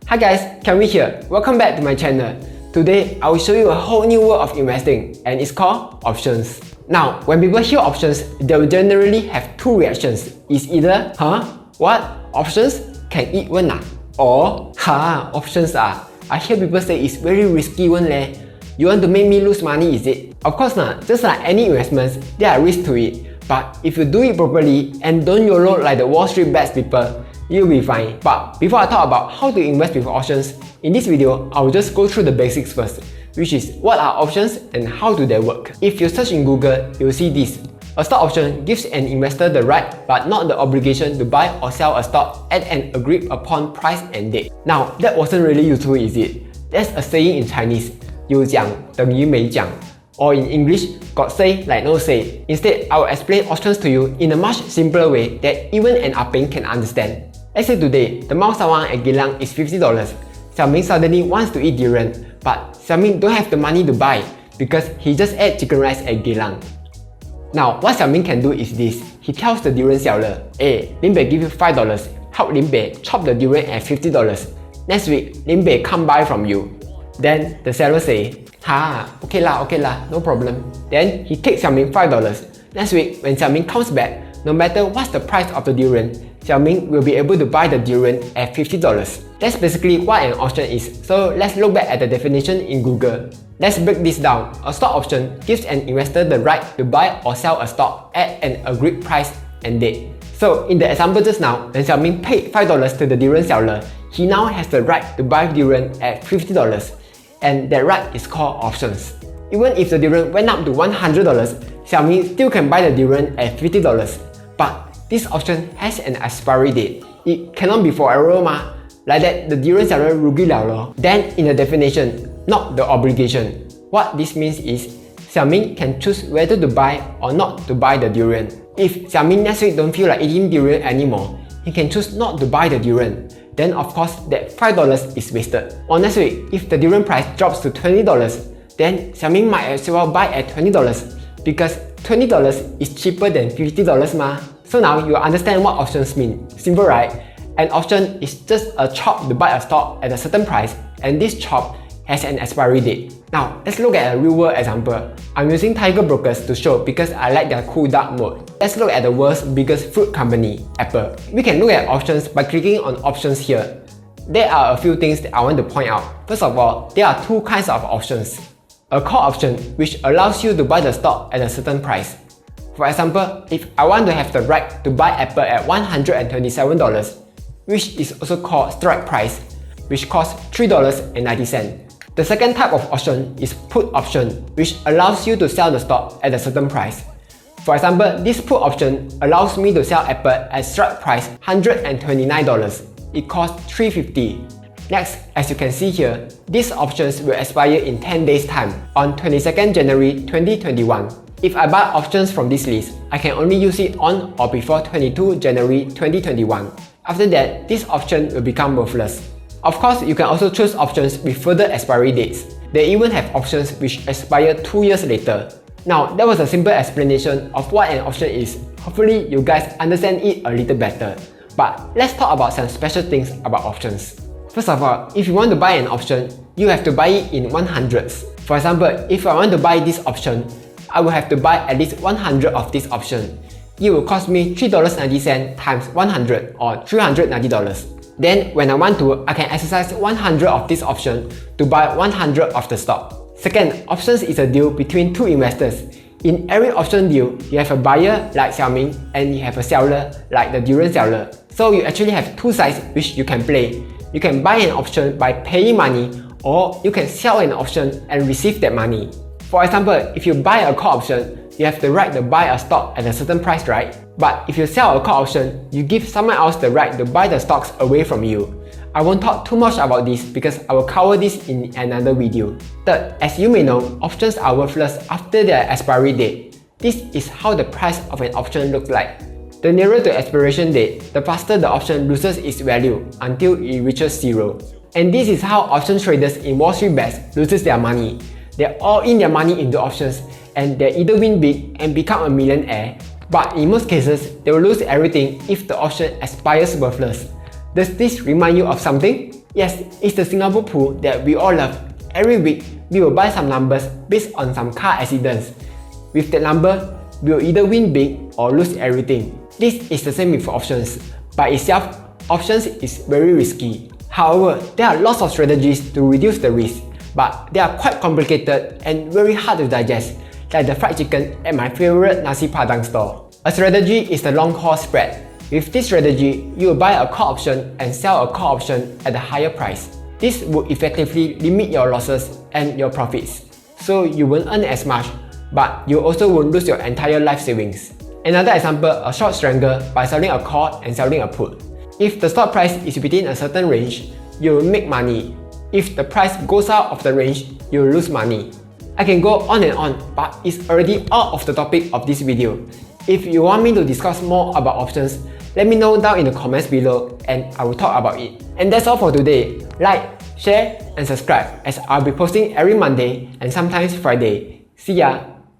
Hi guys, Kelvin here. Welcome back to my channel. Today, I will show you a whole new world of investing and it's called options. Now, when people hear options, they will generally have two reactions. It's either, what? Options? Can eat one? Or, options ah. I hear people say it's very risky one leh. You want to make me lose money, is it? Of course not. Just like any investments, there are risks to it. But if you do it properly and don't YOLO like the Wall Street bets people, you'll be fine. But before I talk about how to invest with options, in this video, I will just go through the basics first, which is what are options and how do they work. If you search in Google, you'll see this. A stock option gives an investor the right but not the obligation to buy or sell a stock at an agreed upon price and date. Now, that wasn't really useful, is it? There's a saying in Chinese, 有讲等于没讲. Or in English, got say like no say. Instead, I will explain options to you in a much simpler way that even an Ah-Peng can understand. Let's say today, the Mao Sawang at Geylang is $50. Xiaoming suddenly wants to eat durian, but Xiaoming don't have the money to buy because he just ate chicken rice at Geylang. Now, what Xiaoming can do is this. He tells the durian seller, hey, Lin Bei give you $5, help Lin Bei chop the durian at $50. Next week, Lin Bei come buy from you. Then the seller say, okay lah, no problem. Then he takes Xiaoming $5. Next week, when Xiaoming comes back, no matter what's the price of the durian, Xiaoming will be able to buy the durian at $50. That's basically what an option is. So let's look back at the definition in Google. Let's break this down. A stock option gives an investor the right to buy or sell a stock at an agreed price and date. So in the example just now, when Xiaoming paid $5 to the durian seller, he now has the right to buy durian at $50. And that right is called options. Even if the durian went up to $100, Xiaoming still can buy the durian at $50. But this option has an expiry date. It cannot be forever ma. Like that, the durian seller rugi liao lo. Then in the definition, not the obligation. What this means is, Xiaoming can choose whether to buy or not to buy the durian. If Xiaoming next week don't feel like eating durian anymore, he can choose not to buy the durian. Then of course that $5 is wasted. Or next week, if the durian price drops to $20, then Xiaoming might as well buy at $20 because $20 is cheaper than $50 ma. So now you understand what options mean. Simple, right? An option is just a chop to buy a stock at a certain price, and this chop has an expiry date. Now, let's look at a real world example. I'm using Tiger Brokers to show because I like their cool dark mode. Let's look at the world's biggest fruit company, Apple. We can look at options by clicking on options here. There are a few things that I want to point out. First of all, there are two kinds of options. A call option, which allows you to buy the stock at a certain price. For example, if I want to have the right to buy Apple at $127, which is also called strike price, which costs $3.90. The second type of option is put option, which allows you to sell the stock at a certain price. For example, this put option allows me to sell Apple at strike price $129. It costs $3.50. Next, as you can see here, these options will expire in 10 days time on 22nd January 2021. If I buy options from this list, I can only use it on or before 22 January 2021. After that, this option will become worthless. Of course, you can also choose options with further expiry dates. They even have options which expire 2 years later. Now, that was a simple explanation of what an option is. Hopefully, you guys understand it a little better. But let's talk about some special things about options. First of all, if you want to buy an option, you have to buy it in 100s. For example, if I want to buy this option, I will have to buy at least 100 of this option. It will cost me $3.90 times 100 or $390. Then when I want to, I can exercise 100 of this option to buy 100 of the stock. Second, options is a deal between two investors. In every option deal, you have a buyer like Xiaoming and you have a seller like the durian seller. So you actually have two sides which you can play. You can buy an option by paying money, or you can sell an option and receive that money. For example, if you buy a call option, you have the right to buy a stock at a certain price, right? But if you sell a call option, you give someone else the right to buy the stocks away from you. I won't talk too much about this because I will cover this in another video. Third, as you may know, options are worthless after their expiry date. This is how the price of an option looks like. The nearer the expiration date, the faster the option loses its value until it reaches zero. And this is how option traders in Wall Street bets loses their money. They're all in their money into options and they either win big and become a millionaire, but in most cases, they will lose everything if the option expires worthless. Does this remind you of something? Yes, it's the Singapore pool that we all love. Every week, we will buy some numbers based on some car accidents. With that number, we will either win big or lose everything. This is the same with options. By itself, options is very risky. However, there are lots of strategies to reduce the risk, but they are quite complicated and very hard to digest, like the fried chicken at my favorite nasi padang store. A strategy is the long call spread. With this strategy, you will buy a call option and sell a call option at a higher price. This would effectively limit your losses and your profits, so you won't earn as much, but you also won't lose your entire life savings. Another example, a short strangle by selling a call and selling a put. If the stock price is within a certain range, you will make money. If the price goes out of the range, you will lose money. I can go on and on, but it's already out of the topic of this video. If you want me to discuss more about options, let me know down in the comments below and I will talk about it. And that's all for today. Like, share and subscribe as I'll be posting every Monday and sometimes Friday. See ya!